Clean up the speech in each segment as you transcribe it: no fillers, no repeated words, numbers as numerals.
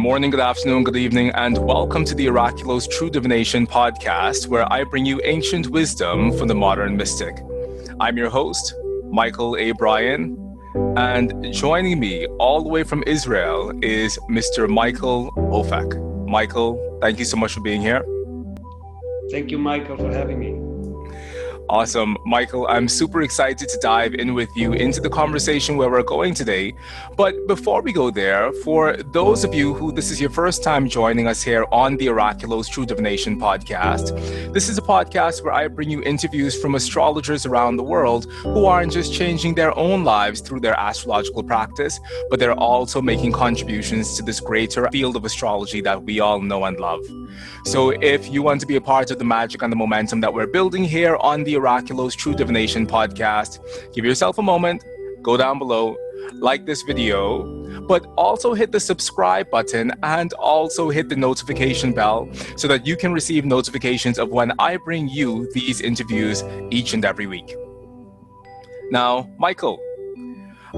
morning, good afternoon, good evening, and welcome to the Oraculos True Divination podcast, where I bring you ancient wisdom from the modern mystic. I'm your host, Michael A. Bryan, and joining me all the way from Israel is Mr. Michael Ofek. Michael, thank you so much for being here. Thank you, Michael, for having me. Awesome. Michael, I'm super excited to dive in with you into the conversation where we're going today. But before we go there, for those of you who this is your first time joining us here on the Oraculos True Divination podcast, this is a podcast where I bring you interviews from astrologers around the world who aren't just changing their own lives through their astrological practice, but they're also making contributions to this greater field of astrology that we all know and love. So if you want to be a part of the magic and the momentum that we're building here on the Oraculos True Divination podcast, give yourself a moment, go down below, like this video, but also hit the subscribe button and also hit the notification bell so that you can receive notifications of when I bring you these interviews each and every week. Now, Michael,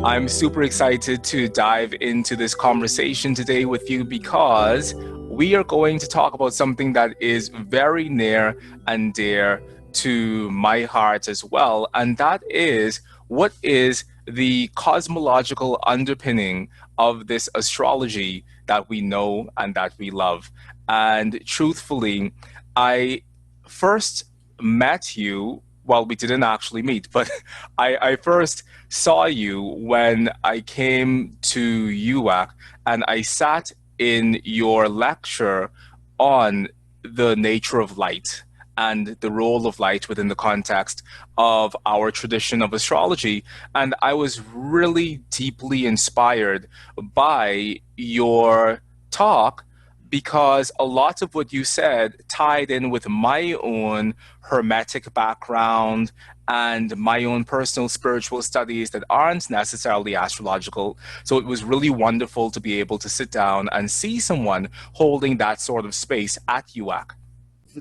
I'm super excited to dive into this conversation today with you because we are going to talk about something that is very near and dear to my heart as well, and that is what is the cosmological underpinning of this astrology that we know and that we love. And truthfully, I first met you, well, we didn't actually meet, but I first saw you when I came to UAC and I sat in your lecture on the nature of light and the role of light within the context of our tradition of astrology. And I was really deeply inspired by your talk because a lot of what you said tied in with my own hermetic background and my own personal spiritual studies that aren't necessarily astrological. So it was really wonderful to be able to sit down and see someone holding that sort of space at UAC.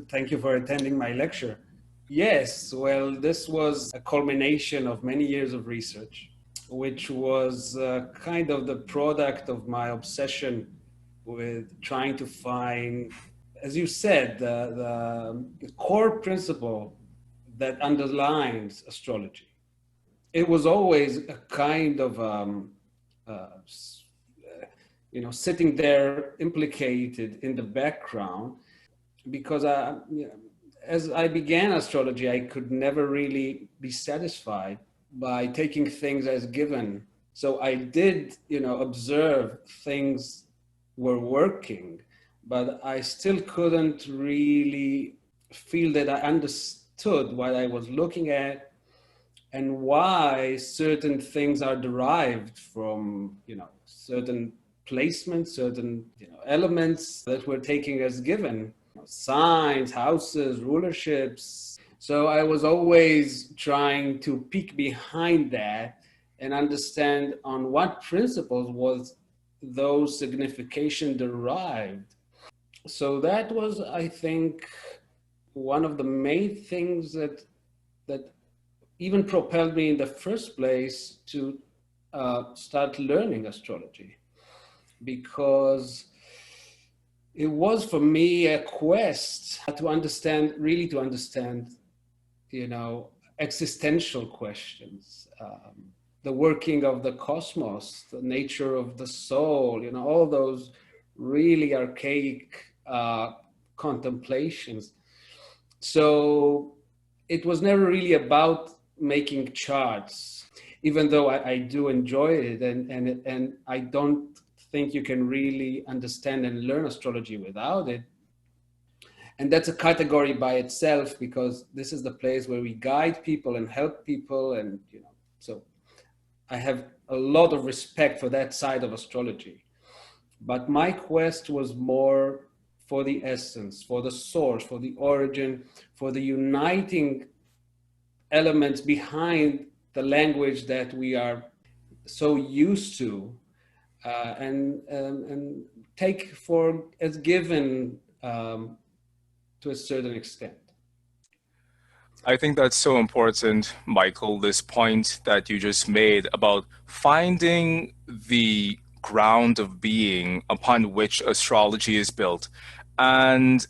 Thank you for attending my lecture. Yes, well, this was a culmination of many years of research, which was kind of the product of my obsession with trying to find, as you said, the core principle that underlines astrology. It was always a kind of, sitting there implicated in the background because as I began astrology, I could never really be satisfied by taking things as given. So I did, observe things were working, but I still couldn't really feel that I understood what I was looking at and why certain things are derived from, certain placements, certain elements that we're taking as given, signs, houses, rulerships. So I was always trying to peek behind that and understand on what principles was those signification derived. So that was, I think, one of the main things that even propelled me in the first place to start learning astrology, because it was for me a quest to understand, existential questions, the working of the cosmos, the nature of the soul, all those really archaic contemplations. So it was never really about making charts, even though I do enjoy it, and I don't think you can really understand and learn astrology without it. And that's a category by itself, because this is the place where we guide people and help people. And, so I have a lot of respect for that side of astrology. But my quest was more for the essence, for the source, for the origin, for the uniting elements behind the language that we are so used to, and take for as given to a certain extent. I think that's so important, Michael, this point that you just made about finding the ground of being upon which astrology is built. And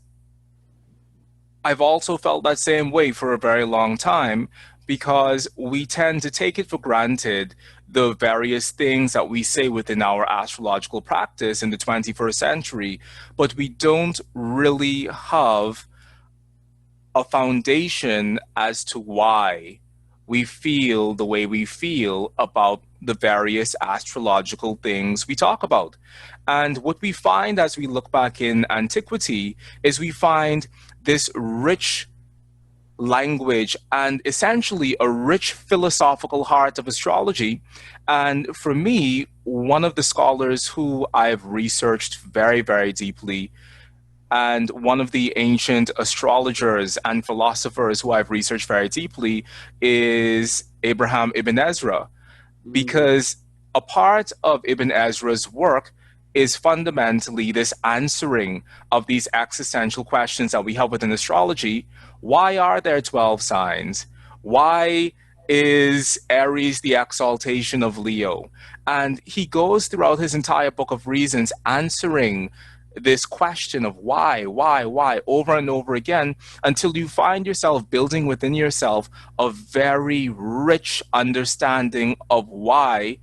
I've also felt that same way for a very long time because we tend to take it for granted the various things that we say within our astrological practice in the 21st century, but we don't really have a foundation as to why we feel the way we feel about the various astrological things we talk about. And what we find as we look back in antiquity is we find this rich language and essentially a rich philosophical heart of astrology. And for me, one of the scholars who I've researched very, very deeply and one of the ancient astrologers and philosophers who I've researched very deeply is Abraham Ibn Ezra, Mm, because a part of Ibn Ezra's work is fundamentally this answering of these existential questions that we have within astrology. Why are there 12 signs? Why is Aries the exaltation of Leo? And he goes throughout his entire book of reasons answering this question of why, over and over again until you find yourself building within yourself a very rich understanding of why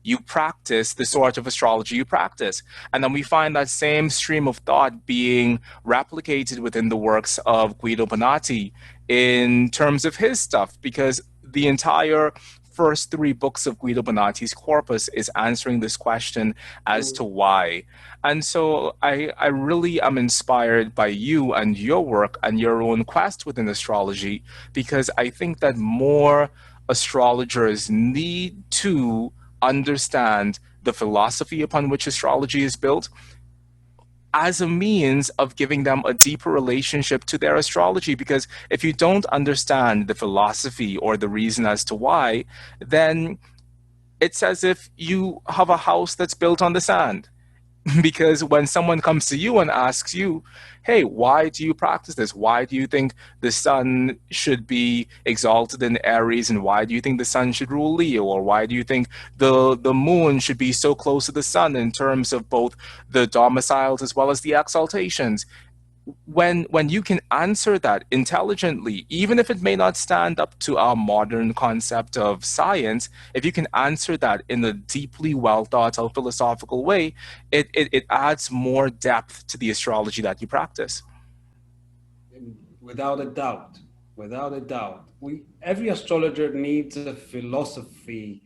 you practice the sort of astrology you practice. And then we find that same stream of thought being replicated within the works of Guido Bonatti in terms of his stuff, because the entire first three books of Guido Bonatti's corpus is answering this question as mm, to why. And so I really am inspired by you and your work and your own quest within astrology, because I think that more astrologers need to understand the philosophy upon which astrology is built as a means of giving them a deeper relationship to their astrology. Because if you don't understand the philosophy or the reason as to why, then it's as if you have a house that's built on the sand. Because when someone comes to you and asks you, hey, why do you practice this? Why do you think the sun should be exalted in Aries? And why do you think the sun should rule Leo? Or why do you think the moon should be so close to the sun in terms of both the domiciles as well as the exaltations? When you can answer that intelligently, even if it may not stand up to our modern concept of science, if you can answer that in a deeply well thought out philosophical way, it adds more depth to the astrology that you practice. without a doubt, without a doubt, every astrologer needs a philosophy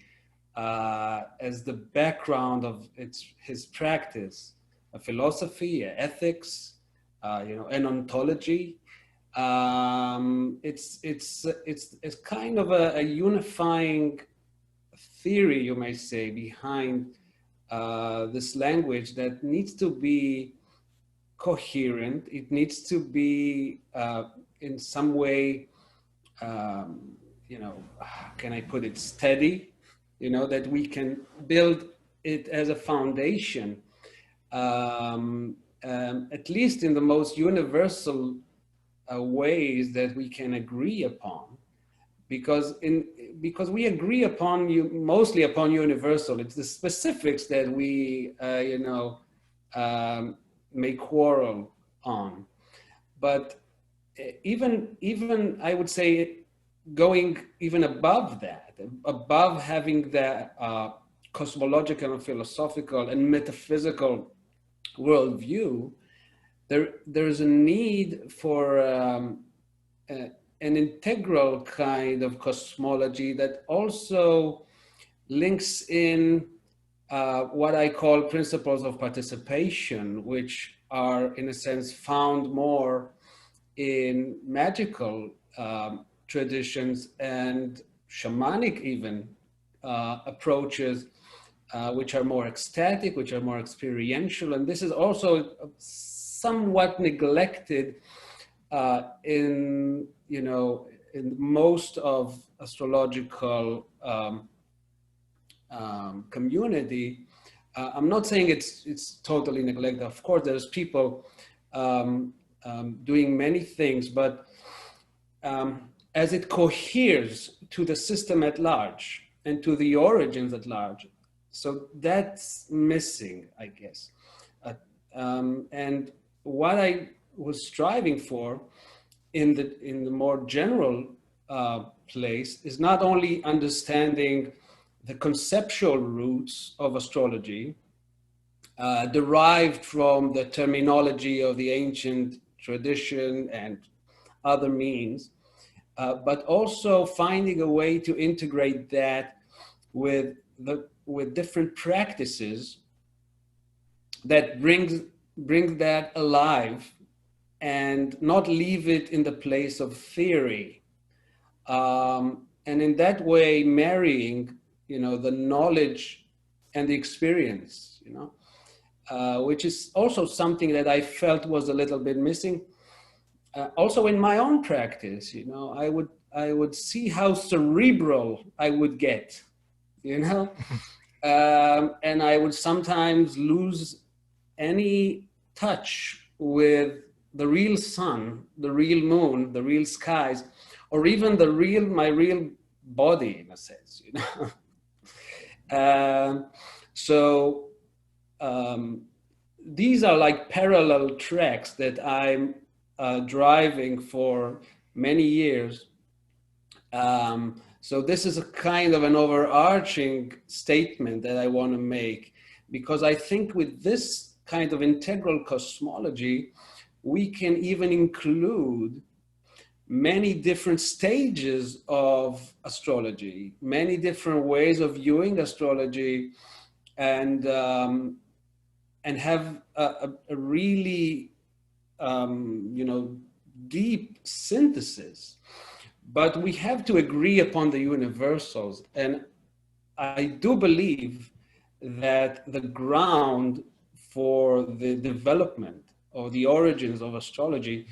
as the background of his practice, a philosophy, a ethics, an ontology. It's kind of a unifying theory, you may say, behind this language that needs to be coherent. It needs to be in some way, how can I put it, steady, that we can build it as a foundation, at least in the most universal ways that we can agree upon, because we agree upon mostly upon universal. It's the specifics that we may quarrel on. But even I would say, going even above that, above having the cosmological and philosophical and metaphysical worldview, there's a need for an integral kind of cosmology that also links in what I call principles of participation, which are, in a sense, found more in magical traditions and shamanic even approaches, which are more ecstatic, which are more experiential. And this is also somewhat neglected in most of astrological community. I'm not saying it's totally neglected. Of course, there's people doing many things, but as it coheres to the system at large and to the origins at large, So that's missing, I guess. Uh, and what I was striving for in the more general place is not only understanding the conceptual roots of astrology, derived from the terminology of the ancient tradition and other means, but also finding a way to integrate that with different practices that bring that alive and not leave it in the place of theory, and in that way marrying, the knowledge and the experience, which is also something that I felt was a little bit missing. Also in my own practice, I would see how cerebral I would get, and I would sometimes lose any touch with the real sun, the real moon, the real skies, or even my real body, in a sense, So these are like parallel tracks that I'm driving for many years. So this is a kind of an overarching statement that I want to make, because I think with this kind of integral cosmology, we can even include many different stages of astrology, many different ways of viewing astrology, and have a really deep synthesis. But we have to agree upon the universals, and I do believe that the ground for the development or the origins of astrology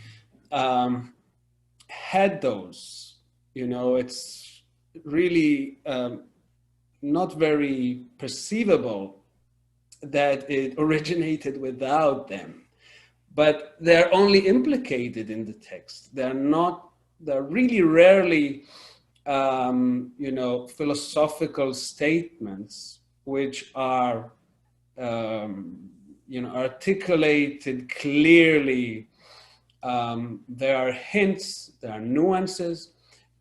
had those. It's really not very perceivable that it originated without them, but they're only implicated in the text. They're really rarely philosophical statements which are articulated clearly. There are hints, there are nuances,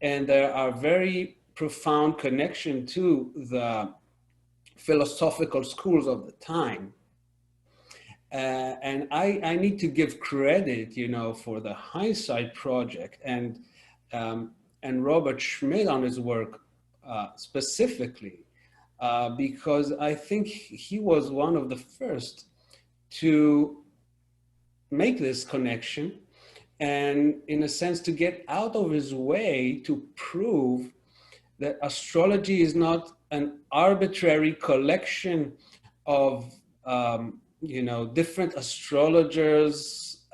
and there are very profound connection to the philosophical schools of the time. And I need to give credit, for the Hindsight Project and Robert Schmidt on his work specifically, because I think he was one of the first to make this connection, and in a sense to get out of his way to prove that astrology is not an arbitrary collection of different astrologers'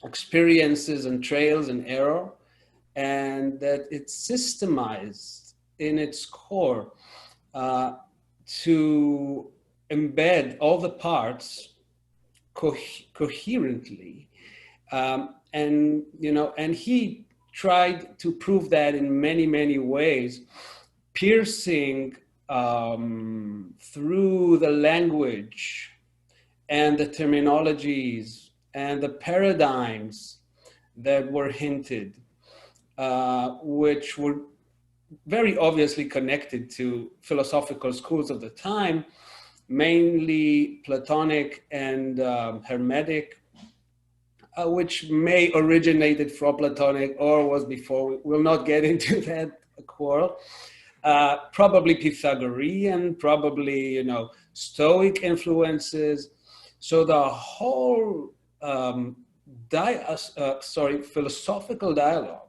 experiences and trails and error, and that it's systemized in its core to embed all the parts coherently, and he tried to prove that in many ways, piercing through the language and the terminologies and the paradigms that were hinted, which were very obviously connected to philosophical schools of the time, mainly Platonic and Hermetic, which may originated from Platonic or was before. We'll not get into that quarrel. Probably Pythagorean, probably Stoic influences. So the whole philosophical dialogue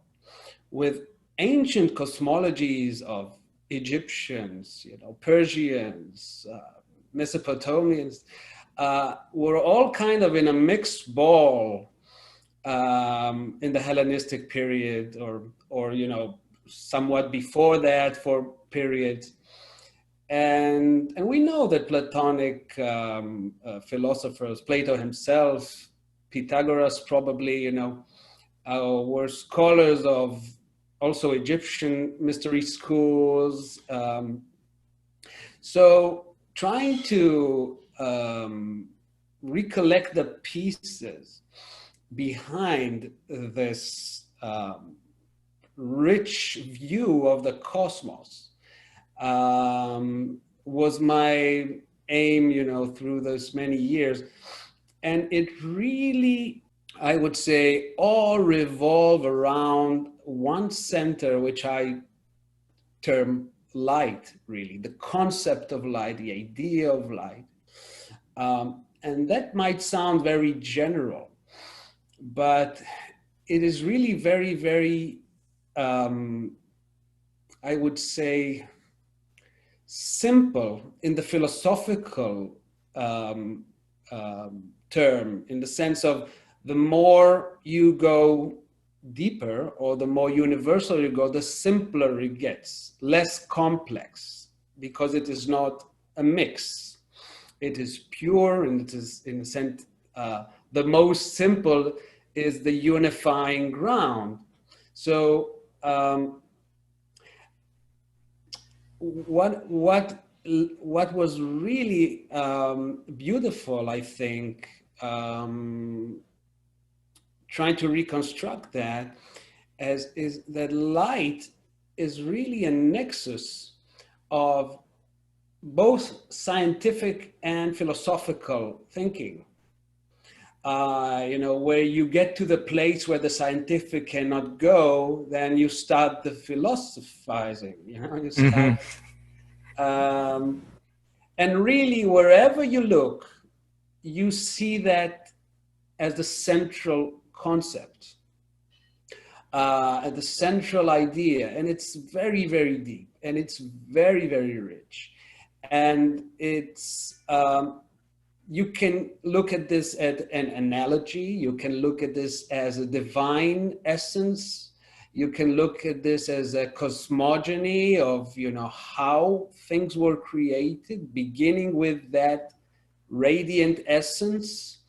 with ancient cosmologies of Egyptians, Persians, Mesopotamians, were all kind of in a mixed ball in the Hellenistic period, or somewhat before that for periods. And we know that Platonic philosophers, Plato himself, Pythagoras probably, were scholars of also Egyptian mystery schools. So trying to recollect the pieces behind this rich view of the cosmos was my aim, through those many years. And it really, I would say, all revolve around one center, which I term light, really, the concept of light, the idea of light. And that might sound very general, but it is really very, very, I would say, simple in the philosophical term, in the sense of the more you go deeper or the more universal you go, the simpler it gets, less complex, because it is not a mix. It is pure, and it is, in a sense, the most simple is the unifying ground. So what was really beautiful, I think, trying to reconstruct that, is that light is really a nexus of both scientific and philosophical thinking. Where you get to the place where the scientific cannot go, then you start the philosophizing, you start, and really wherever you look, you see that as the central concept, as the central idea, and it's very, very deep, and it's very, very rich, and it's you can look at this as an analogy. You can look at this as a divine essence. You can look at this as a cosmogony of, how things were created, beginning with that radiant essence.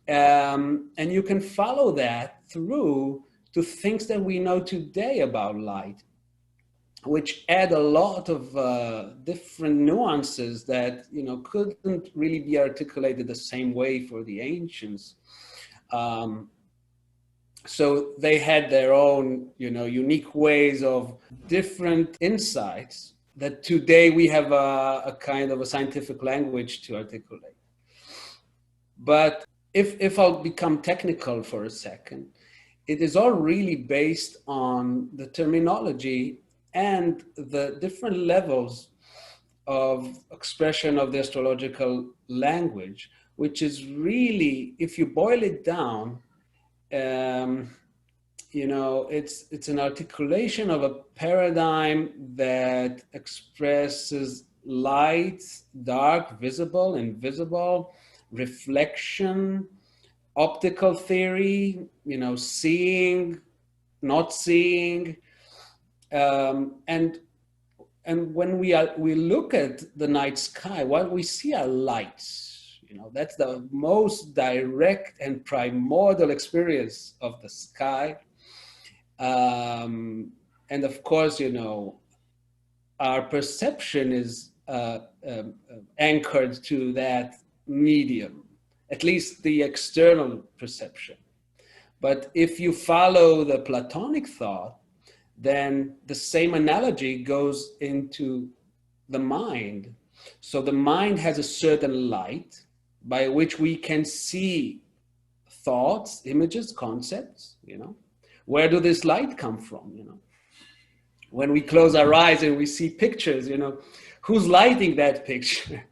And you can follow that through to things that we know today about light, which add a lot of different nuances that couldn't really be articulated the same way for the ancients. So they had their own unique ways of different insights that today we have a kind of a scientific language to articulate. But if I'll become technical for a second, it is all really based on the terminology and the different levels of expression of the astrological language, which is really, if you boil it down, it's an articulation of a paradigm that expresses light, dark, visible, invisible, reflection, optical theory, seeing, not seeing, and when we look at the night sky, what we see are lights. That's the most direct and primordial experience of the sky, and of course, our perception is anchored to that medium, at least the external perception. But if you follow the Platonic thought, then the same analogy goes into the mind. So the mind has a certain light by which we can see thoughts, images, concepts, Where do this light come from, When we close our eyes and we see pictures, who's lighting that picture?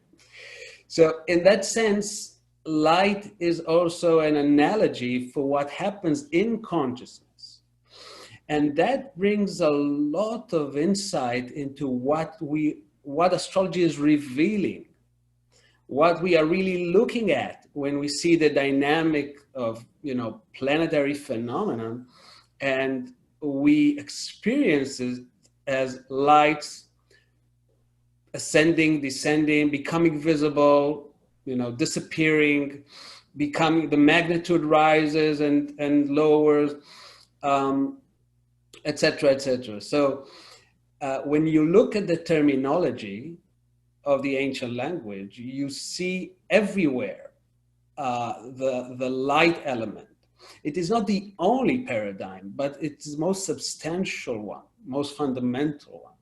So in that sense, light is also an analogy for what happens in consciousness. And that brings a lot of insight into what astrology is revealing, what we are really looking at when we see the dynamic of, planetary phenomenon, and we experience it as lights ascending, descending, becoming visible, disappearing, becoming, the magnitude rises and lowers, etc., etc. So when you look at the terminology, of the ancient language, you see everywhere the light element. It is not the only paradigm, but it's the most substantial one, most fundamental one.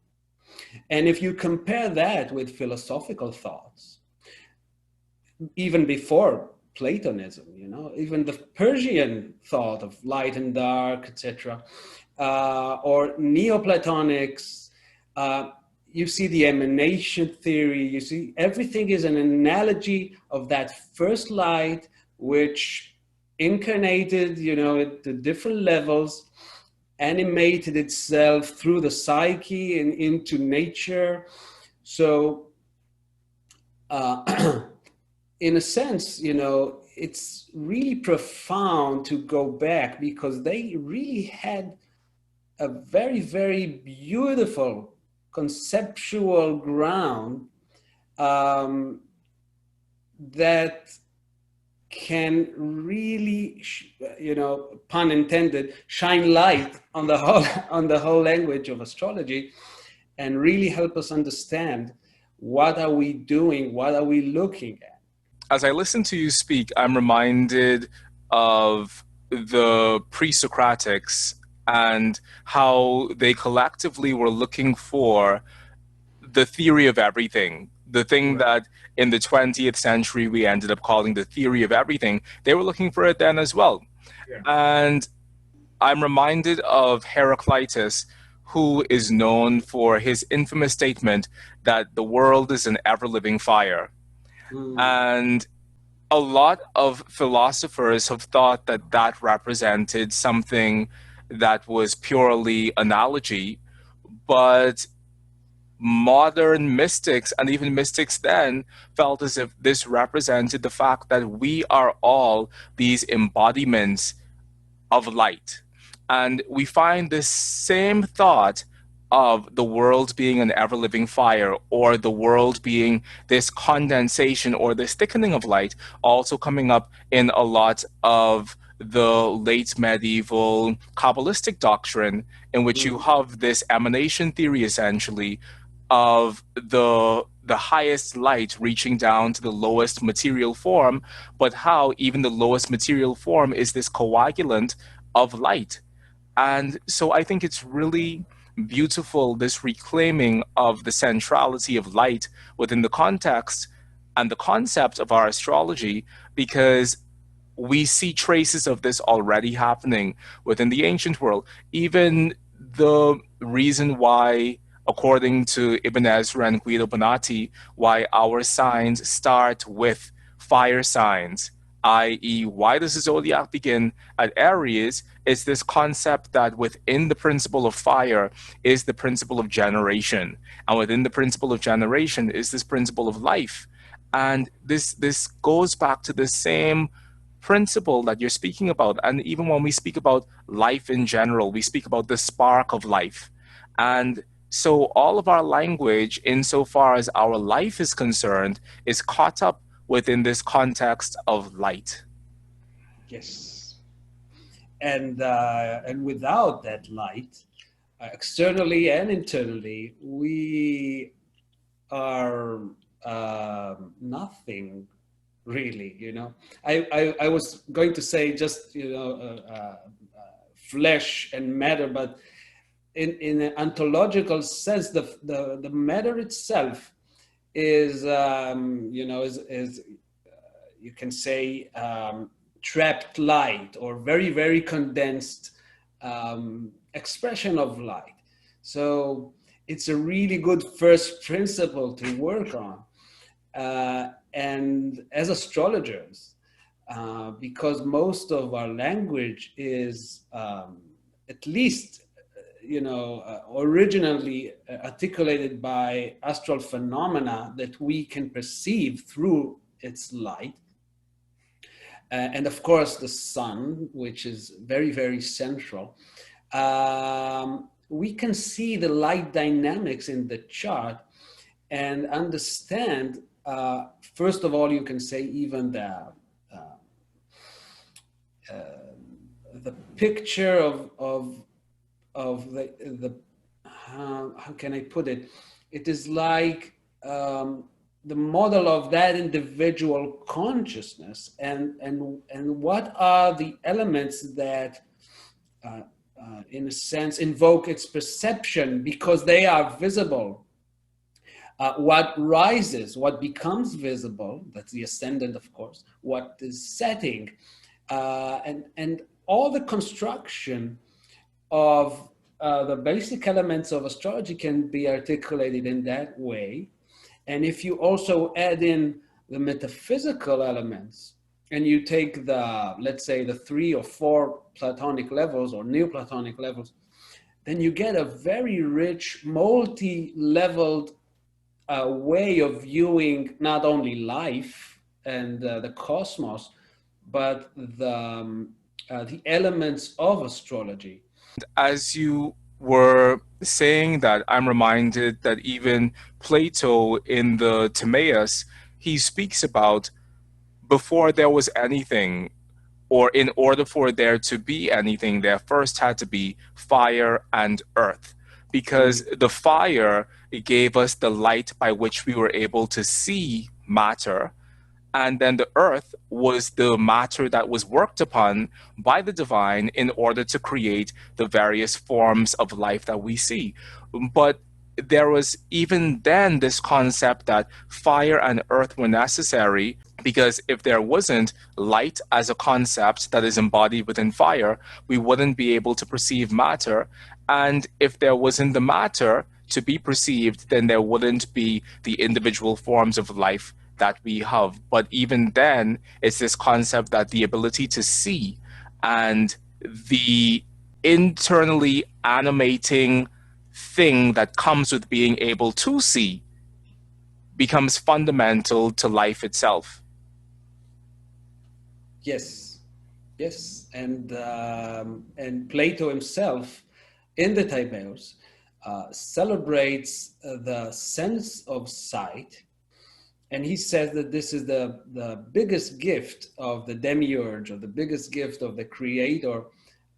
And if you compare that with philosophical thoughts, even before Platonism, even the Persian thought of light and dark, etc., or Neoplatonics, you see the emanation theory, you see everything is an analogy of that first light, which incarnated, at the different levels, animated itself through the psyche and into nature. So, in a sense, it's really profound to go back, because they really had a very, very beautiful conceptual ground that can really, pun intended, shine light on the whole on the whole language of astrology, and really help us understand what are we doing, what are we looking at. As I listen to you speak, I'm reminded of the pre-Socratics and how they collectively were looking for the theory of everything. The thing Right. that in the 20th century we ended up calling the theory of everything, they were looking for it then as well. Yeah. And I'm reminded of Heraclitus, who is known for his infamous statement that the world is an ever living fire. Mm. And a lot of philosophers have thought that that represented something that was purely analogy, but modern mystics and even mystics then felt as if this represented the fact that we are all these embodiments of light. And we find this same thought of the world being an ever living fire, or the world being this condensation or this thickening of light, also coming up in a lot of the late medieval Kabbalistic doctrine, in which you Mm. have this emanation theory essentially of the highest light reaching down to the lowest material form, but how even the lowest material form is this coagulant of light. And so I think it's really beautiful, this reclaiming of the centrality of light within the context and the concept of our astrology, because we see traces of this already happening within the ancient world. Even the reason why, according to Ibn Ezra and Guido Bonatti, why our signs start with fire signs, i.e., why does the zodiac begin at Aries? Is this concept that within the principle of fire is the principle of generation, and within the principle of generation is this principle of life. And this goes back to the same principle that you're speaking about. And even when we speak about life in general, we speak about the spark of life. And so all of our language, insofar as our life is concerned, is caught up within this context of light. Yes. And without that light, externally and internally, we are nothing really. I was going to say just flesh and matter, but in an ontological sense, the matter itself is is you can say trapped light, or very, very condensed expression of light. So it's a really good first principle to work on. And as astrologers, because most of our language is at least originally articulated by astral phenomena that we can perceive through its light. And of course, the sun, which is very, very central. We can see the light dynamics in the chart and understand, first of all, you can say even the picture of the how can I put it? It is like the model of that individual consciousness, and what are the elements that in a sense invoke its perception because they are visible. What rises, what becomes visible, that's the ascendant, of course, what is setting, and all the construction of the basic elements of astrology can be articulated in that way. And if you also add in the metaphysical elements, and you take the, let's say, the 3 or 4 Platonic levels or Neoplatonic levels, then you get a very rich, multi-leveled way of viewing not only life and the cosmos, but the elements of astrology. As you were saying that, I'm reminded that even Plato in the Timaeus, he speaks about before there was anything, or in order for there to be anything, there first had to be fire and earth. Because Mm. the fire gave us the light by which we were able to see matter, and then the earth was the matter that was worked upon by the divine in order to create the various forms of life that we see. But there was even then this concept that fire and earth were necessary, because if there wasn't light as a concept that is embodied within fire, we wouldn't be able to perceive matter. And if there wasn't the matter to be perceived, then there wouldn't be the individual forms of life that we have. But even then, it's this concept that the ability to see and the internally animating thing that comes with being able to see becomes fundamental to life itself. Yes, yes, and Plato himself, in the Timaeus, celebrates the sense of sight, and he says that this is the biggest gift of the demiurge, or the biggest gift of the creator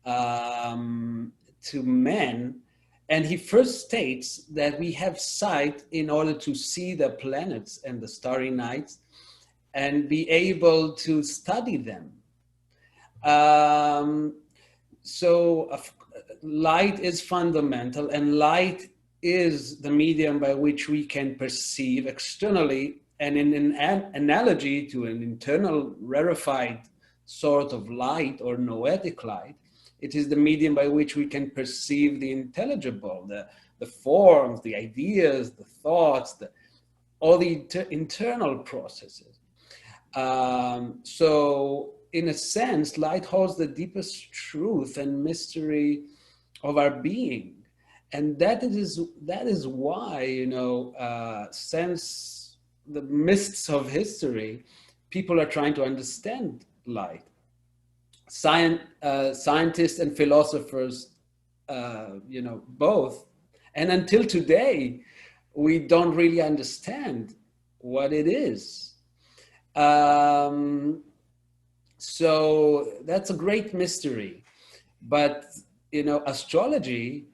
to men. And he first states that we have sight in order to see the planets and the starry nights and be able to study them. Um, so light is fundamental, and light is the medium by which we can perceive externally. And in an analogy to an internal rarefied sort of light or noetic light, it is the medium by which we can perceive the intelligible, the forms, the ideas, the thoughts, all the internal processes. So in a sense, light holds the deepest truth and mystery of our being. And that is why, since the mists of history, people are trying to understand light. Scientists and philosophers, both. And until today, we don't really understand what it is. So that's a great mystery. But, astrology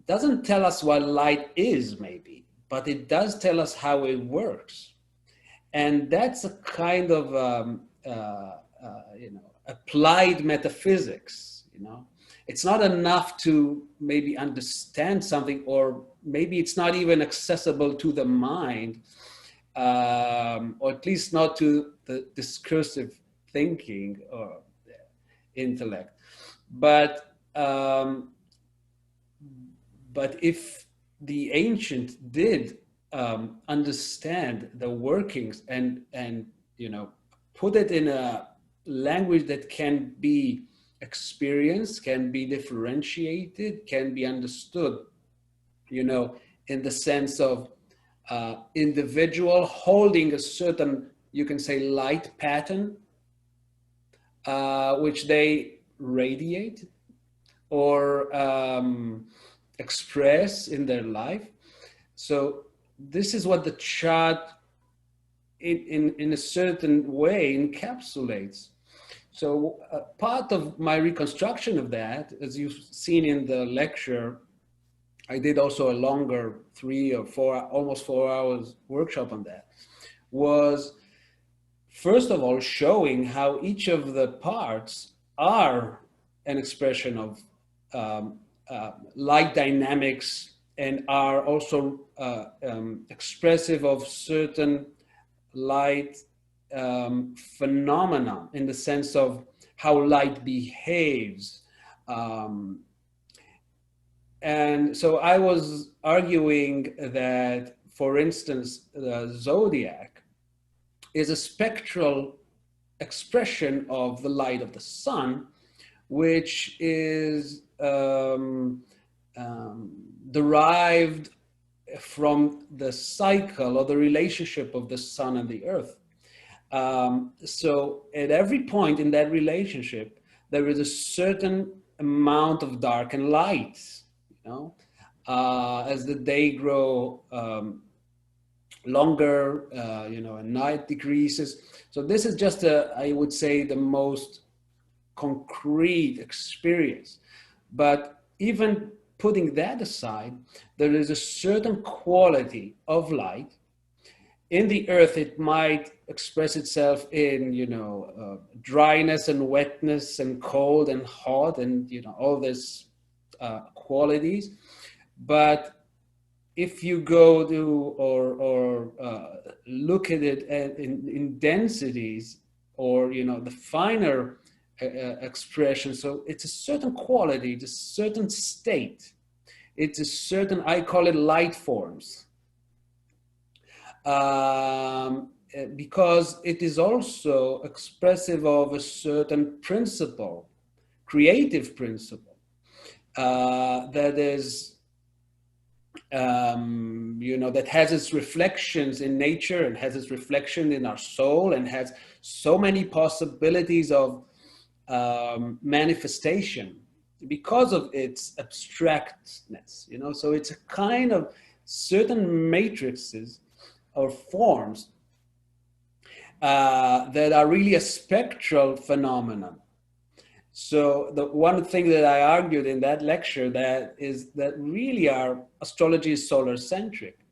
doesn't tell us what light is, maybe, but it does tell us how it works. And that's a kind of, applied metaphysics, It's not enough to maybe understand something, or maybe it's not even accessible to the mind, or at least not to the discursive thinking or intellect. But if the ancient did understand the workings and put it in a language that can be experienced, can be differentiated, can be understood, in the sense of individual holding a certain, you can say, light pattern, which they radiate or express in their life. So this is what the chart in a certain way encapsulates. So part of my reconstruction of that, as you've seen in the lecture, I did also a longer 3 or 4, almost 4 hours workshop on that, was first of all showing how each of the parts are an expression of light dynamics and are also expressive of certain light phenomena in the sense of how light behaves. Um, and so I was arguing that, for instance, the zodiac is a spectral expression of the light of the sun, which is derived from the cycle or the relationship of the sun and the earth. So at every point in that relationship, there is a certain amount of dark and light, you know, as the day grow longer, and night decreases. So this is just I would say, the most concrete experience. But even putting that aside, there is a certain quality of light. In the earth, it might express itself in, dryness and wetness and cold and hot and, all these qualities. But if you go to or look at it in densities, or the finer expression, so it's a certain quality, it's a certain state, it's a certain, I call it light forms, because it is also expressive of a certain principle, creative principle, that is that has its reflections in nature and has its reflection in our soul and has so many possibilities of manifestation because of its abstractness, so it's a kind of certain matrices or forms that are really a spectral phenomenon. So the one thing that I argued in that lecture that really our astrology is solar centric,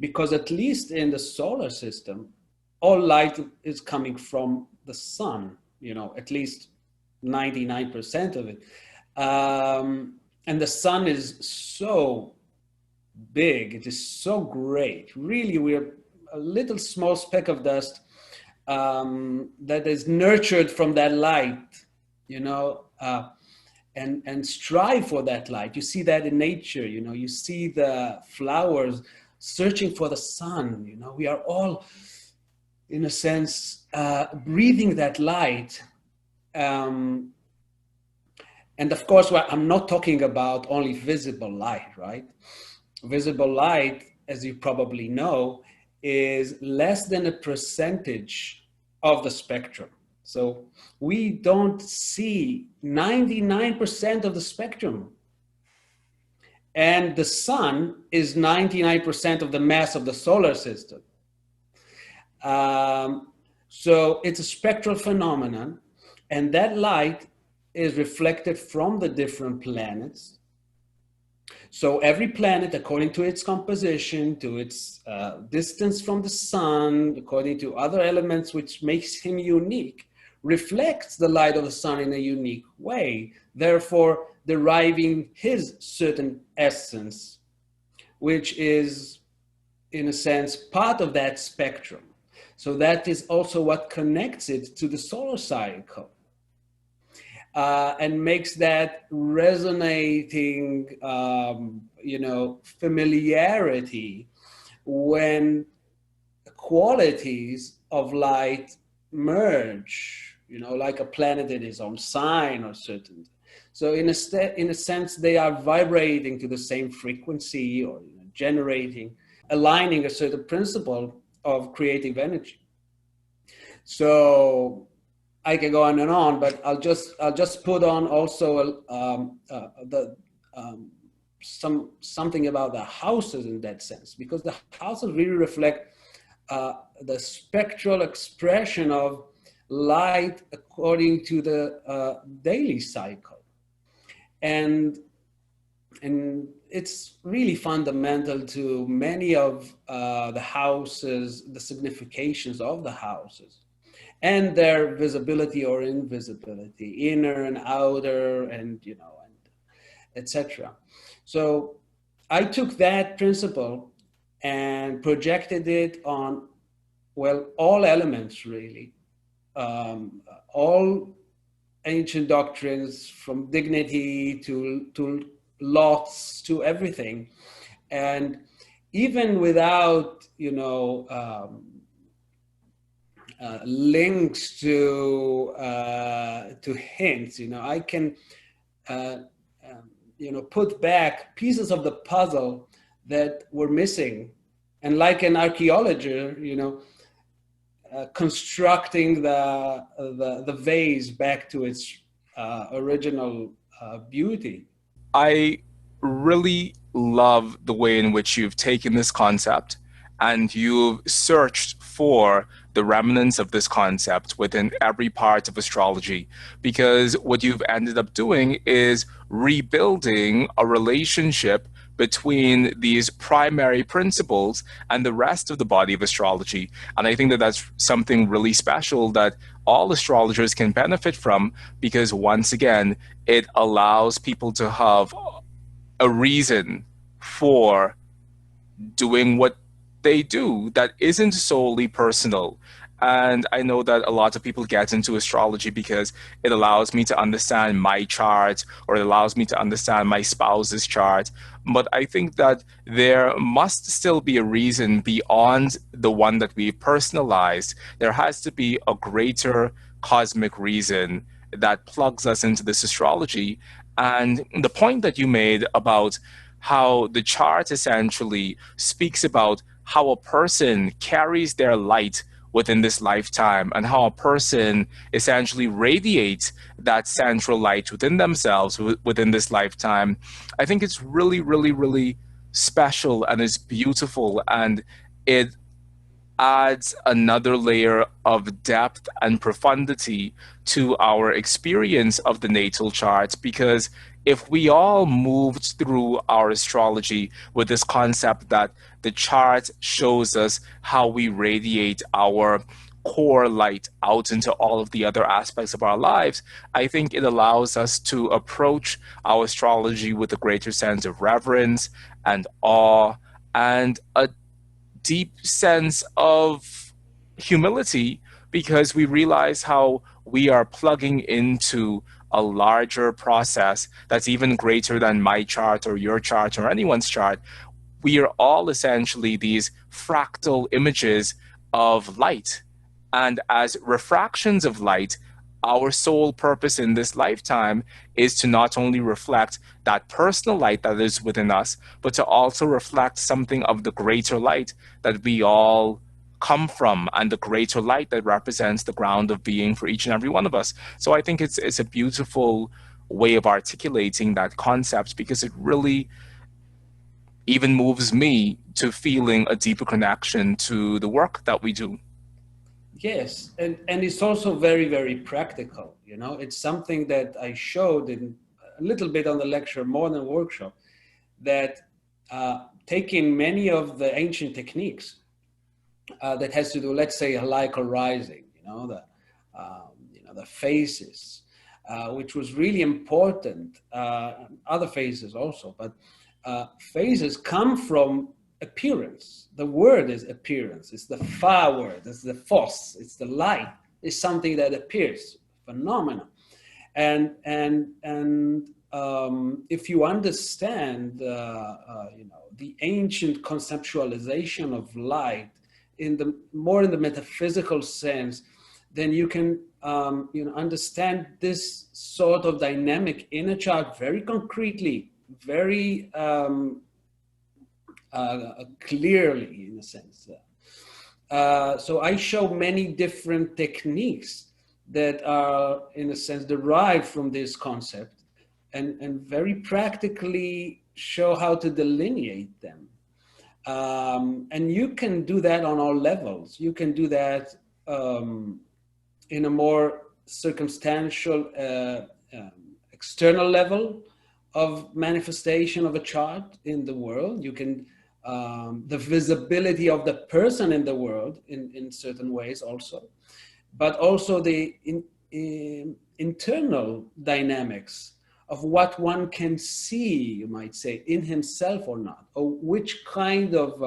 because at least in the solar system, all light is coming from the sun, at least 99% of it. And the sun is so big, it is so great. Really, we're a little small speck of dust that is nurtured from that light, and strive for that light. You see that in nature, you see the flowers searching for the sun, we are all, in a sense, breathing that light. And of course, I'm not talking about only visible light, right? Visible light, as you probably know, is less than a percentage of the spectrum. So we don't see 99% of the spectrum. And the sun is 99% of the mass of the solar system. So it's a spectral phenomenon, and that light is reflected from the different planets. So every planet, according to its composition, to its distance from the sun, according to other elements which makes him unique, reflects the light of the sun in a unique way, therefore deriving his certain essence, which is, in a sense, part of that spectrum. So that is also what connects it to the solar cycle. And makes that resonating, familiarity when qualities of light merge, like a planet in its own sign or certain. So in a sense, they are vibrating to the same frequency, or generating, aligning a certain principle of creative energy. So I can go on and on, but I'll just put on also something about the houses in that sense, because the houses really reflect the spectral expression of light according to the daily cycle. And And it's really fundamental to many of the houses, the significations of the houses, and their visibility or invisibility, inner and outer, and and etc. So I took that principle and projected it on, well, all elements really, all ancient doctrines, from dignity to lots to everything. And even without links to hints, I can uh, put back pieces of the puzzle that were missing, and like an archaeologist, constructing the vase back to its original beauty. I really love the way in which you've taken this concept and you've searched for the remnants of this concept within every part of astrology. Because what you've ended up doing is rebuilding a relationship between these primary principles and the rest of the body of astrology. And I think that that's something really special that all astrologers can benefit from, because once again, it allows people to have a reason for doing what they do that isn't solely personal. And I know that a lot of people get into astrology because it allows me to understand my chart or it allows me to understand my spouse's chart. But I think that there must still be a reason beyond the one that we've personalized. There has to be a greater cosmic reason that plugs us into this astrology. And the point that you made about how the chart essentially speaks about how a person carries their light within this lifetime and how a person essentially radiates that central light within themselves within this lifetime. I think it's really, really, really special and it's beautiful, and it adds another layer of depth and profundity to our experience of the natal charts. Because if we all moved through our astrology with this concept that the chart shows us how we radiate our core light out into all of the other aspects of our lives, I think it allows us to approach our astrology with a greater sense of reverence and awe and a deep sense of humility, because we realize how we are plugging into a larger process that's even greater than my chart or your chart or anyone's chart. We are all essentially these fractal images of light. And as refractions of light, our sole purpose in this lifetime is to not only reflect that personal light that is within us, but to also reflect something of the greater light that we all come from and the greater light that represents the ground of being for each and every one of us. So I think it's a beautiful way of articulating that concept, because it really even moves me to feeling a deeper connection to the work that we do. Yes, and it's also very, very practical. It's something that I showed in a little bit on the lecture, more than workshop, that taking many of the ancient techniques that has to do, let's say, heliacal rising, the phases, which was really important. Other phases also, but phases come from appearance. The word is appearance. It's the fa word. It's the phos. It's the light. It's something that appears. Phenomena. And if you understand, the ancient conceptualization of light in the metaphysical sense, then you can understand this sort of dynamic inner chart very concretely, very clearly, in a sense. So I show many different techniques that are, in a sense, derived from this concept, and very practically show how to delineate them. And you can do that on all levels. You can do that in a more circumstantial external level, of manifestation of a chart in the world. You can, the visibility of the person in the world in certain ways also, but also the internal dynamics of what one can see, you might say, in himself or not, or which kind of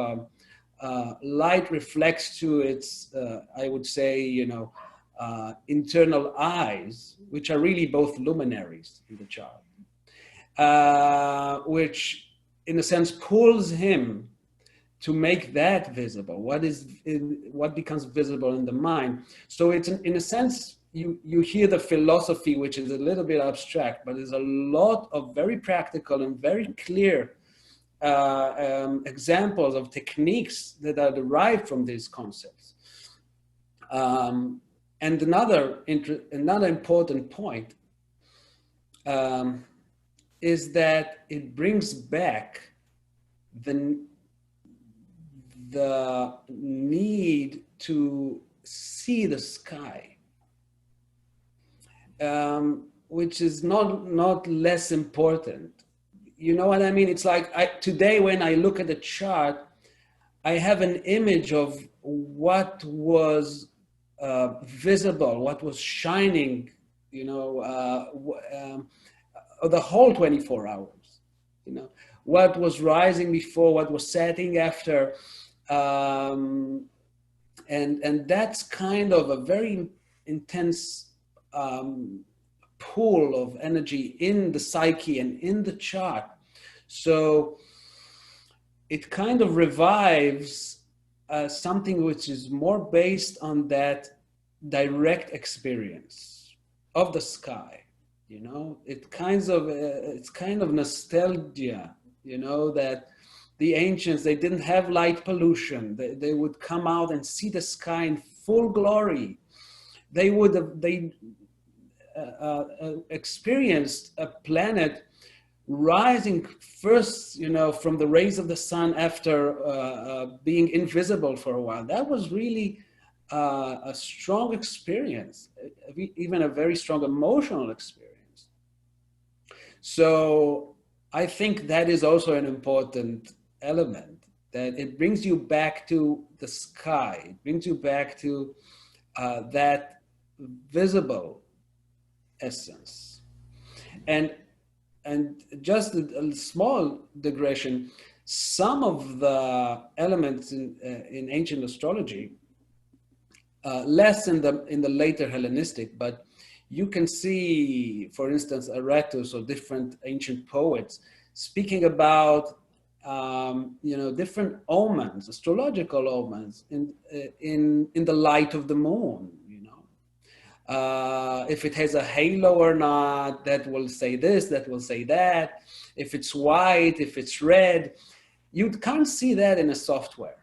light reflects to its, I would say, internal eyes, which are really both luminaries in the chart, which in a sense pulls him to make that visible, what becomes visible in the mind. So it's in a sense, you hear the philosophy, which is a little bit abstract, but there's a lot of very practical and very clear examples of techniques that are derived from these concepts. And another important point is that it brings back the need to see the sky, which is not less important. You know what I mean? It's like today when I look at the chart, I have an image of what was visible, what was shining, the whole 24 hours, what was rising before, what was setting after. And that's kind of a very intense pool of energy in the psyche and in the chart. So it kind of revives something which is more based on that direct experience of the sky. It's kind of nostalgia, that the ancients, they didn't have light pollution. They would come out and see the sky in full glory. They experienced a planet rising first, from the rays of the sun after being invisible for a while. That was really a strong experience, even a very strong emotional experience. So I think that is also an important element, that it brings you back to the sky. It brings you back to that visible essence. And just a small digression, some of the elements in ancient astrology, less in the later Hellenistic, but you can see, for instance, Aratus or different ancient poets speaking about different omens, astrological omens in the light of the moon. If it has a halo or not, that will say this, that will say that. If it's white, if it's red, you can't see that in a software.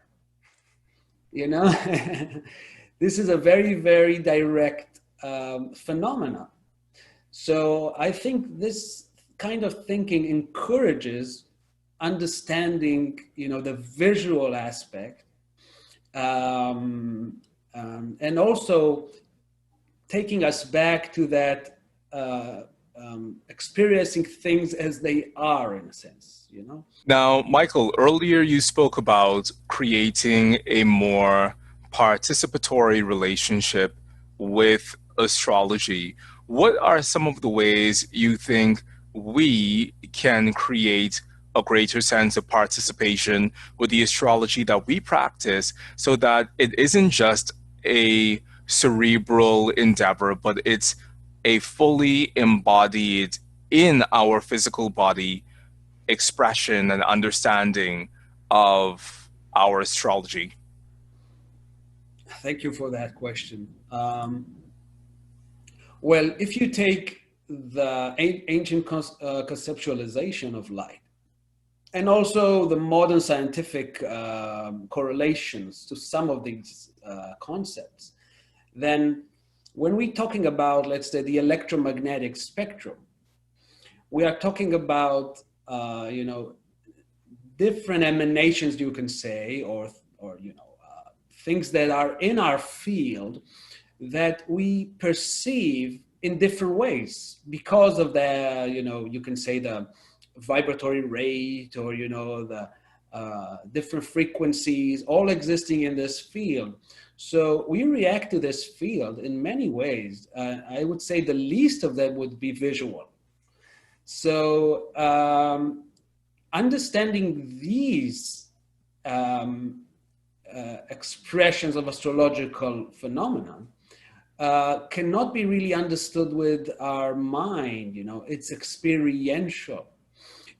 This is a very, very direct phenomena. So I think this kind of thinking encourages understanding, the visual aspect, and also taking us back to that experiencing things as they are, in a sense, Now, Michael, earlier you spoke about creating a more participatory relationship with astrology. What are some of the ways you think we can create a greater sense of participation with the astrology that we practice so that it isn't just a cerebral endeavor, but it's a fully embodied in our physical body expression and understanding of our astrology? Thank you for that question. Well, if you take the ancient conceptualization of light, and also the modern scientific correlations to some of these concepts, then when we're talking about, let's say, the electromagnetic spectrum, we are talking about, different emanations, you can say, or things that are in our field that we perceive in different ways because of the, you can say, the vibratory rate, or the different frequencies all existing in this field. So we react to this field in many ways. I would say the least of them would be visual. So understanding these expressions of astrological phenomenon cannot be really understood with our mind. It's experiential.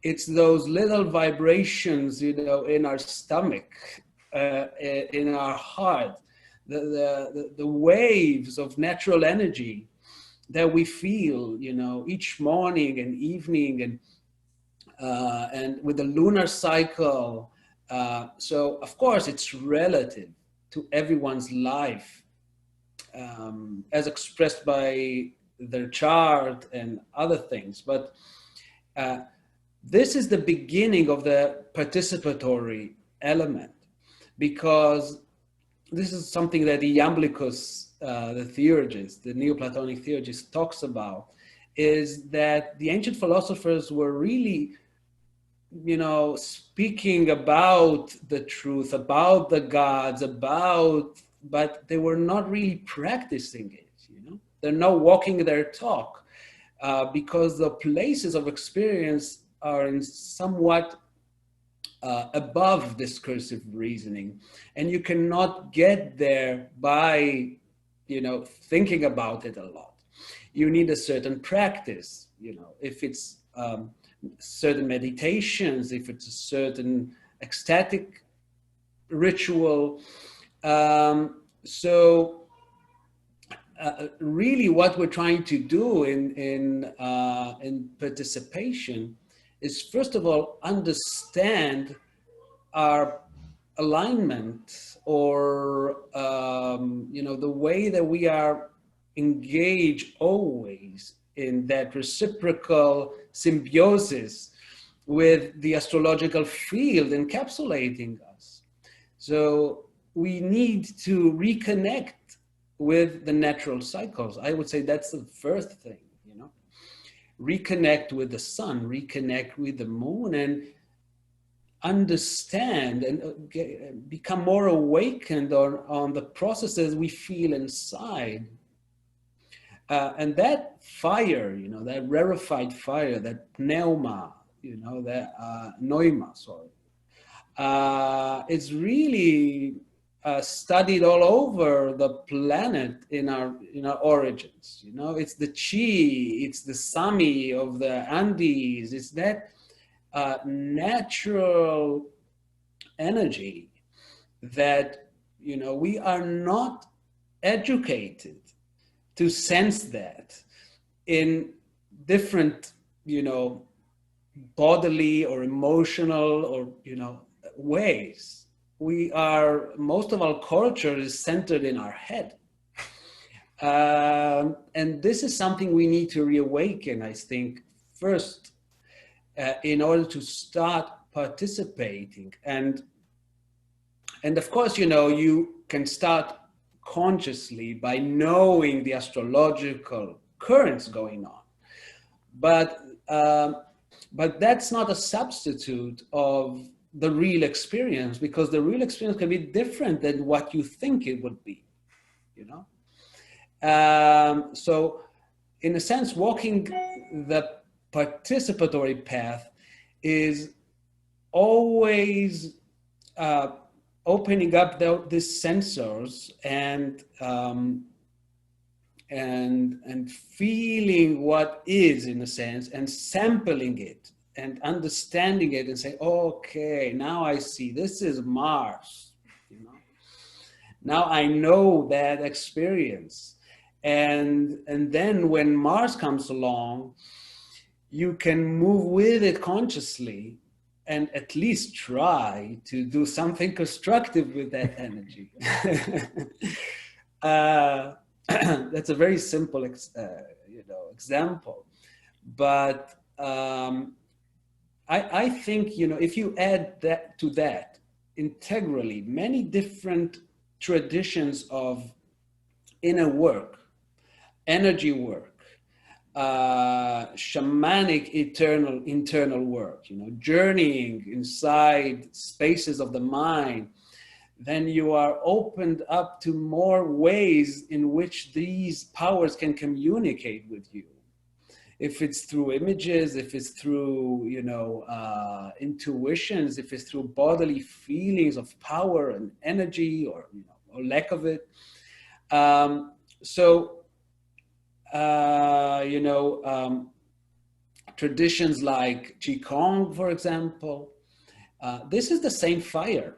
It's those little vibrations, in our stomach, in our heart, the waves of natural energy that we feel, each morning and evening, and with the lunar cycle. So of course it's relative to everyone's life, as expressed by their chart and other things. But this is the beginning of the participatory element, because this is something that the Iamblichus, the theurgist, the Neoplatonic theurgist, talks about, is that the ancient philosophers were really, speaking about the truth, about the gods, but they were not really practicing it. They're not walking their talk, because the places of experience are in somewhat above discursive reasoning, and you cannot get there by thinking about it a lot. You need a certain practice, if it's certain meditations, if it's a certain ecstatic ritual. So really what we're trying to do in participation is, first of all, understand our alignment, or the way that we are engaged always in that reciprocal symbiosis with the astrological field encapsulating us. So we need to reconnect with the natural cycles. I would say that's the first thing. Reconnect with the sun, reconnect with the moon, and understand and become more awakened on the processes we feel inside. And that fire, that rarefied fire, that pneuma, that neuma, sorry, it's really studied all over the planet in our origins. It's the chi, it's the sami of the Andes. It's that natural energy that we are not educated to sense that in different bodily or emotional or ways. Most of our culture is centered in our head. And this is something we need to reawaken, I think, first, in order to start participating. And of course, you can start consciously by knowing the astrological currents going on. But that's not a substitute of the real experience, because the real experience can be different than what you think it would be, So in a sense, walking the participatory path is always opening up these sensors and feeling what is, in a sense, and sampling it and understanding it and say, okay, now I see, this is Mars. Now I know that experience. And then when Mars comes along, you can move with it consciously and at least try to do something constructive with that energy. That's a very simple example. But I think, if you add that to that integrally, many different traditions of inner work, energy work, shamanic internal work, journeying inside spaces of the mind, then you are opened up to more ways in which these powers can communicate with you. If it's through images, if it's through, intuitions, if it's through bodily feelings of power and energy, or lack of it. Traditions like Qigong, for example, this is the same fire.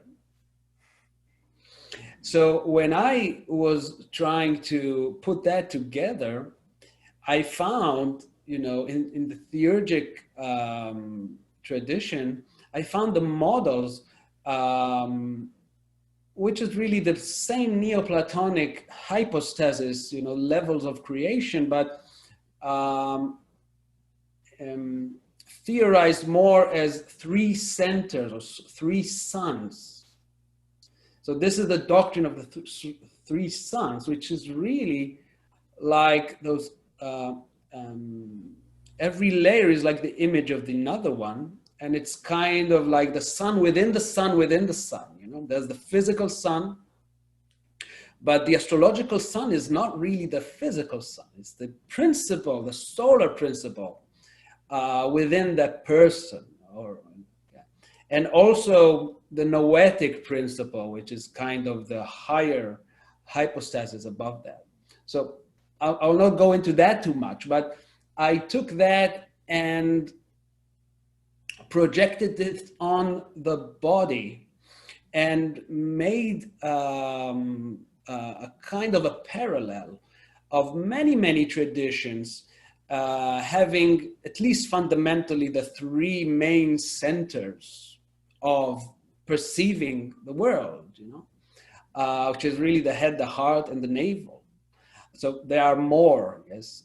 So when I was trying to put that together, I found, in the theurgic tradition, I found the models, which is really the same Neoplatonic hypostasis, levels of creation, but theorized more as three centers or three suns. So this is the doctrine of the three suns, which is really like those, every layer is like the image of another one. And it's kind of like the sun within the sun within the sun. There's the physical sun, but the astrological sun is not really the physical sun. It's the principle, the solar principle within that person. And also the noetic principle, which is kind of the higher hypostasis above that. So I'll not go into that too much, but I took that and projected it on the body and made a kind of a parallel of many, many traditions having at least fundamentally the three main centers of perceiving the world, which is really the head, the heart, and the navel. So there are more, yes,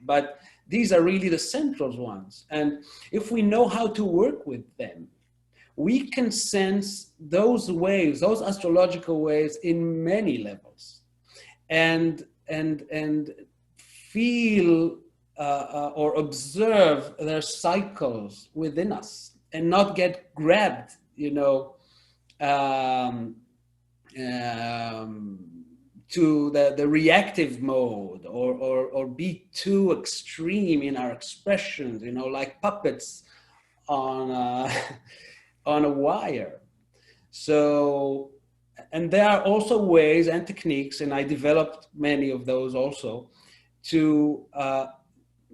but these are really the central ones. And if we know how to work with them, we can sense those waves, those astrological waves, in many levels, and feel or observe their cycles within us, and not get grabbed, to the reactive mode, or be too extreme in our expressions, like puppets on on a wire. So, and there are also ways and techniques, and I developed many of those also, to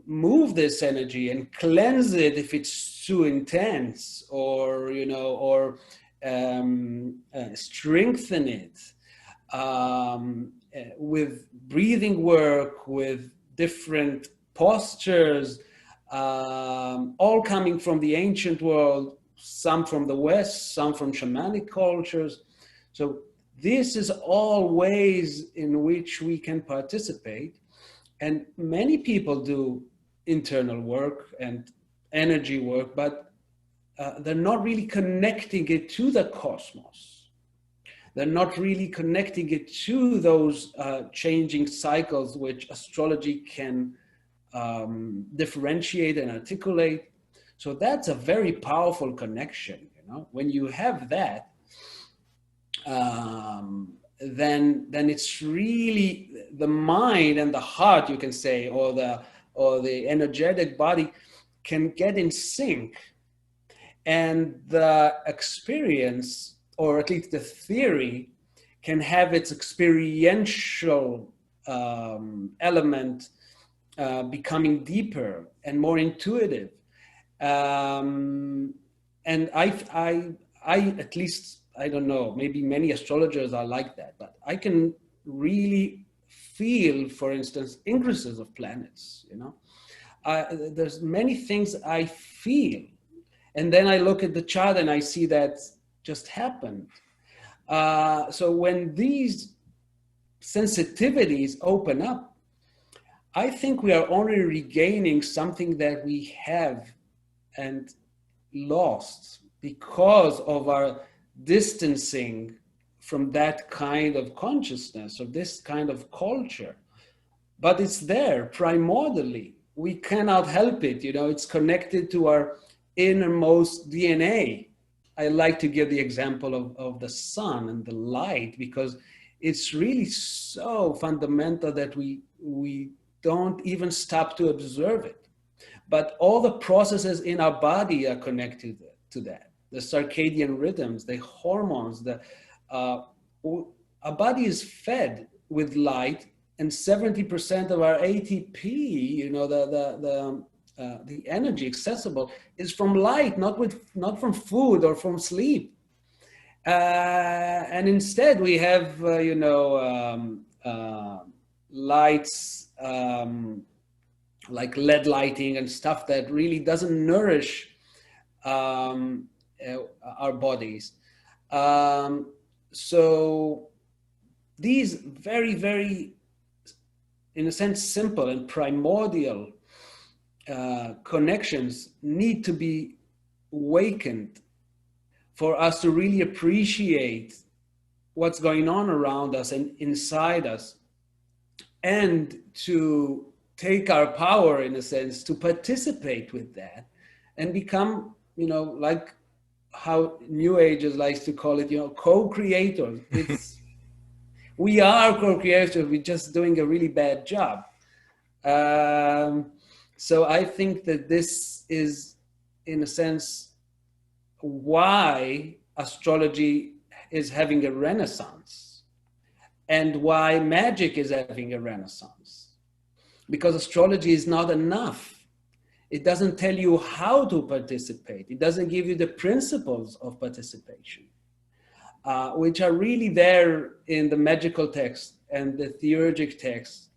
move this energy and cleanse it if it's too intense, or strengthen it with breathing work, with different postures, all coming from the ancient world, some from the West, some from shamanic cultures. So this is all ways in which we can participate. And many people do internal work and energy work, but they're not really connecting it to the cosmos. They're not really connecting it to those changing cycles which astrology can differentiate and articulate. So that's a very powerful connection. When you have that, then it's really the mind and the heart, you can say, or the energetic body can get in sync, and the experience, or at least the theory, can have its experiential element becoming deeper and more intuitive. And I at least, I don't know, maybe many astrologers are like that, but I can really feel, for instance, ingresses of planets, there's many things I feel, and then I look at the chart and I see that just happened. So when these sensitivities open up, I think we are only regaining something that we have and lost because of our distancing from that kind of consciousness or this kind of culture. But it's there primordially. we cannot help it. It's connected to our innermost DNA. I like to give the example of the sun and the light, because it's really so fundamental that we don't even stop to observe it. But all the processes in our body are connected to that. The circadian rhythms, the hormones, our body is fed with light, and 70% of our ATP, the energy accessible, is from light, not from food or from sleep. And instead, we have lights like LED lighting and stuff that really doesn't nourish our bodies. So these very, very, in a sense, simple and primordial connections need to be awakened for us to really appreciate what's going on around us and inside us, and to take our power, in a sense, to participate with that and become, like how New Agers likes to call it, co-creators. We are co-creators, we're just doing a really bad job. So I think that this is, in a sense, why astrology is having a renaissance, and why magic is having a renaissance. Because astrology is not enough. It doesn't tell you how to participate. It doesn't give you the principles of participation, which are really there in the magical text and the theurgic text.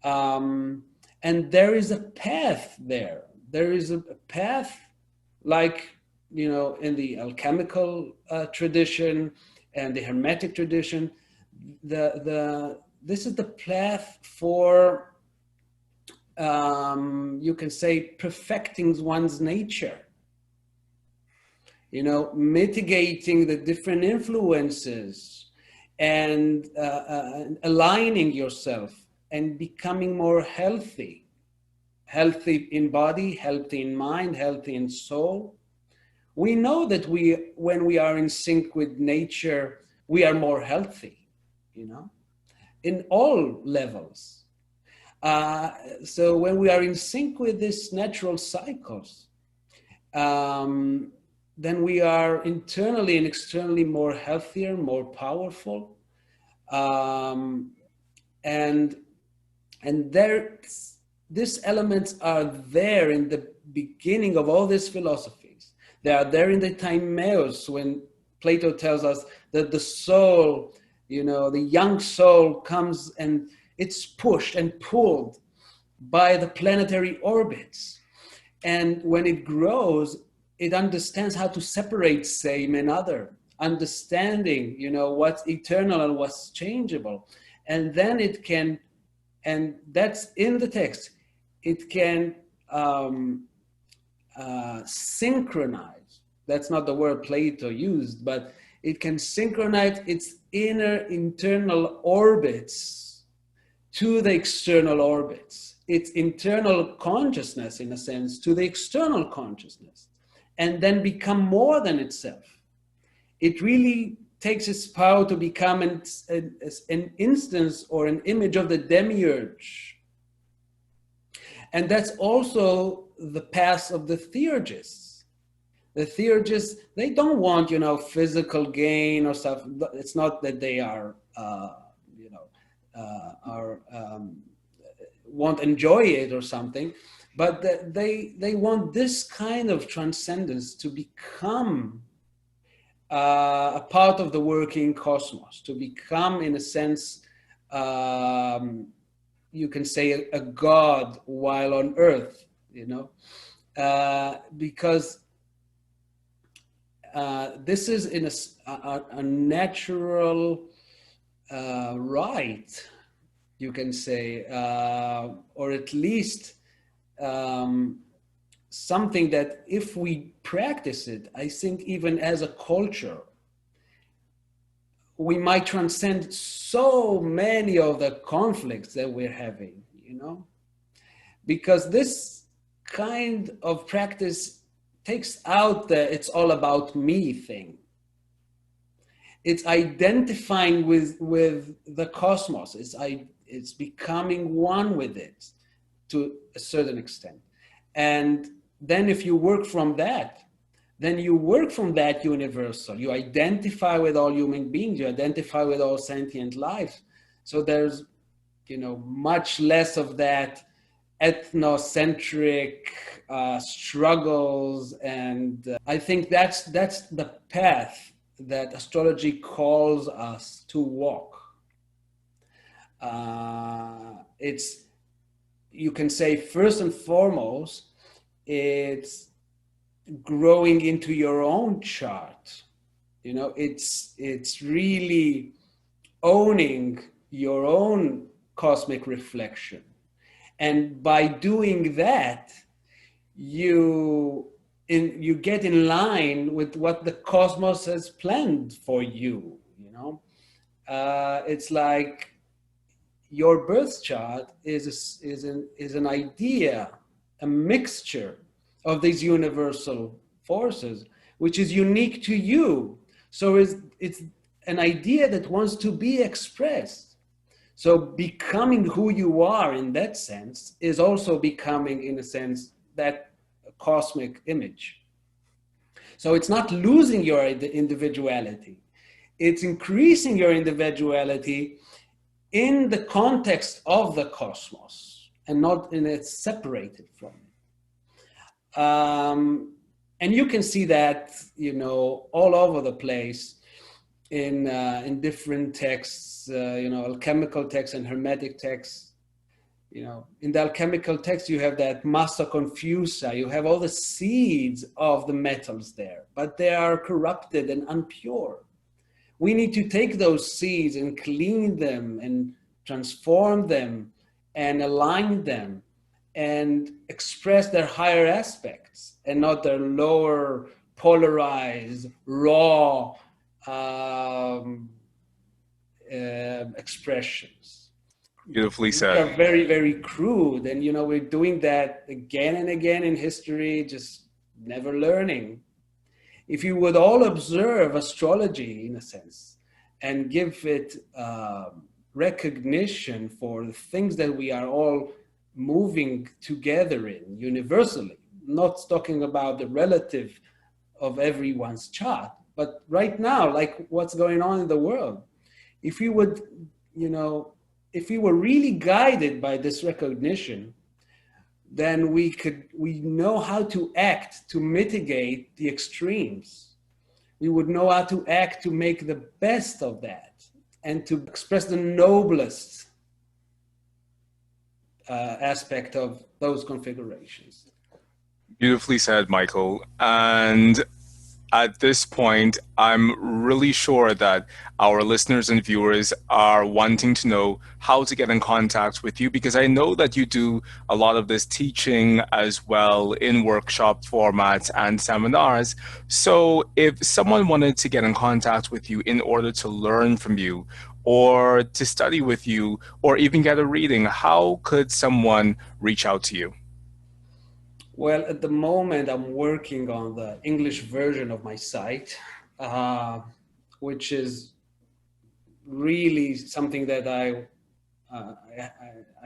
And there is a path there. There is a path, like, in the alchemical tradition and the Hermetic tradition. This is the path for, you can say, perfecting one's nature. Mitigating the different influences and aligning yourself and becoming more healthy in body, healthy in mind, healthy in soul. We know that when we are in sync with nature, we are more healthy, in all levels. So when we are in sync with these natural cycles, then we are internally and externally more healthier, more powerful. And these elements are there in the beginning of all these philosophies. They are there in the Timaeus, when Plato tells us that the soul, the young soul comes and it's pushed and pulled by the planetary orbits. And when it grows, it understands how to separate same and other, understanding, what's eternal and what's changeable. And then it can, and that's in the text, it can synchronize. That's not the word Plato used, but it can synchronize its inner internal orbits to the external orbits, its internal consciousness, in a sense, to the external consciousness, and then become more than itself. It really takes its power to become an instance or an image of the demiurge. And that's also the path of the theurgists. The theurgists, they don't want, physical gain or stuff. It's not that they are, won't enjoy it or something, but they want this kind of transcendence to become a part of the working cosmos, to become, in a sense, you can say a god while on earth, because this is in a natural right, you can say, or at least something that if we practice it, I think even as a culture, we might transcend so many of the conflicts that we're having, because this kind of practice takes out the "it's all about me" thing. It's identifying with the cosmos. It's becoming one with it to a certain extent. And then if you work from that, then you work from that universal. You identify with all human beings, you identify with all sentient life. So there's, much less of that ethnocentric struggles. And I think that's the path that astrology calls us to walk. It's, you can say, first and foremost, it's growing into your own chart. It's really owning your own cosmic reflection. And by doing that, you get in line with what the cosmos has planned for you. It's like your birth chart is an idea, a mixture of these universal forces, which is unique to you. So it's an idea that wants to be expressed. So becoming who you are in that sense is also becoming, in a sense, that cosmic image. So it's not losing your individuality. It's increasing your individuality in the context of the cosmos and not in it separated from it. And you can see that, all over the place in different texts, alchemical texts and hermetic texts. In the alchemical text, you have that massa confusa. You have all the seeds of the metals there, but they are corrupted and impure. We need to take those seeds and clean them and transform them and align them and express their higher aspects and not their lower, polarized, raw expressions. Beautifully Which said. are very, very crude. And, we're doing that again and again in history, just never learning. If you would all observe astrology, in a sense, and give it recognition for the things that we are all moving together in universally, not talking about the relative of everyone's chart, but right now, like what's going on in the world. If we would, if we were really guided by this recognition, then we know how to act to mitigate the extremes. We would know how to act to make the best of that and to express the noblest aspect of those configurations. Beautifully said, Michael. And at this point, I'm really sure that our listeners and viewers are wanting to know how to get in contact with you, because I know that you do a lot of this teaching as well in workshop formats and seminars. So if someone wanted to get in contact with you in order to learn from you or to study with you or even get a reading, how could someone reach out to you? Well, at the moment, I'm working on the English version of my site, which is really something that I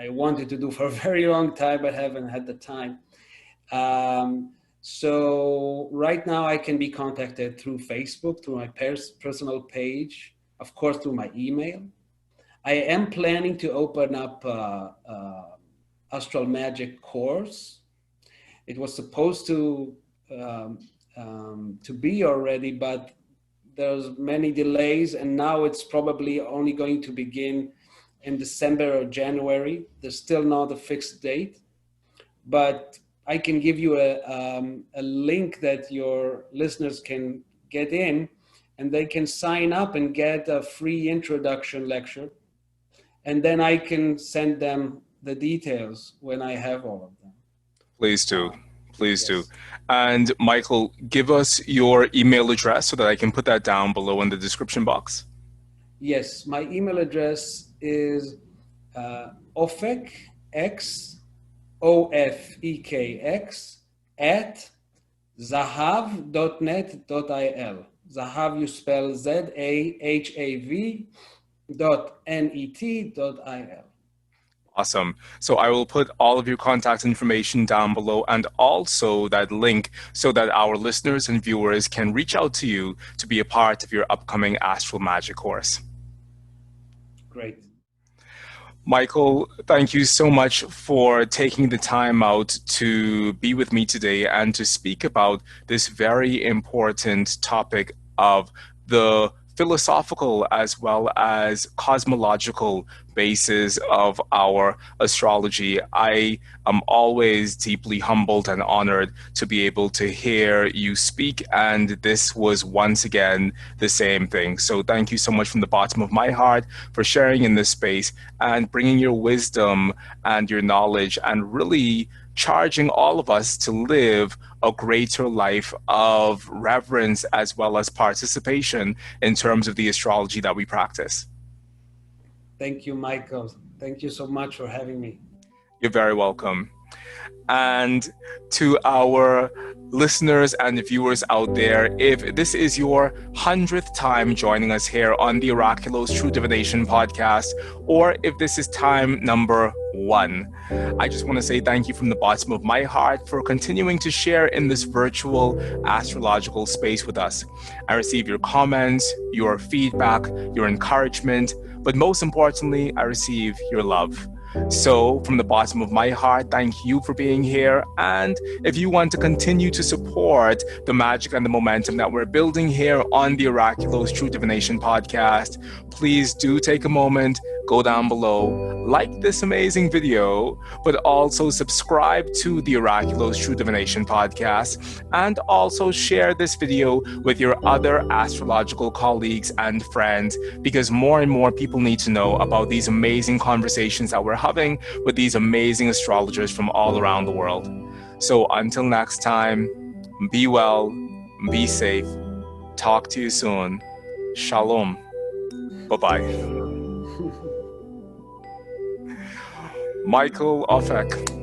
wanted to do for a very long time, but haven't had the time. So right now, I can be contacted through Facebook, through my personal page, of course, through my email. I am planning to open up Astral Magic course. It was supposed to be already, but there's many delays, and now it's probably only going to begin in December or January. There's still not a fixed date, but I can give you a link that your listeners can get in, and they can sign up and get a free introduction lecture, and then I can send them the details when I have all of them. Please do. Please do. Yes. And Michael, give us your email address so that I can put that down below in the description box. Yes, my email address is Ofek, X, Ofekx at zahav.net.il. Zahav you spell ZAHAV.net.il. Awesome. So I will put all of your contact information down below and also that link so that our listeners and viewers can reach out to you to be a part of your upcoming Astral Magic course. Great. Michael, thank you so much for taking the time out to be with me today and to speak about this very important topic of the philosophical as well as cosmological basis of our astrology. I am always deeply humbled and honored to be able to hear you speak, and this was once again the same thing. So thank you so much from the bottom of my heart for sharing in this space and bringing your wisdom and your knowledge and really charging all of us to live a greater life of reverence as well as participation in terms of the astrology that we practice. Thank you, Michael. Thank you so much for having me. You're very welcome. And to our listeners and viewers out there, if this is your 100th time joining us here on the Oraculos True Divination podcast, or if this is time number 1, I just want to say thank you from the bottom of my heart for continuing to share in this virtual astrological space with us. I receive your comments, your feedback, your encouragement, but most importantly, I receive your love. So, from the bottom of my heart, thank you for being here. And if you want to continue to support the magic and the momentum that we're building here on the Oraculos True Divination podcast, please do take a moment, go down below, like this amazing video, but also subscribe to the Oraculos True Divination podcast, and also share this video with your other astrological colleagues and friends, because more and more people need to know about these amazing conversations that we're having with these amazing astrologers from all around the world. So until next time, be well, be safe, talk to you soon. Shalom. Bye-bye. Michael Ofek.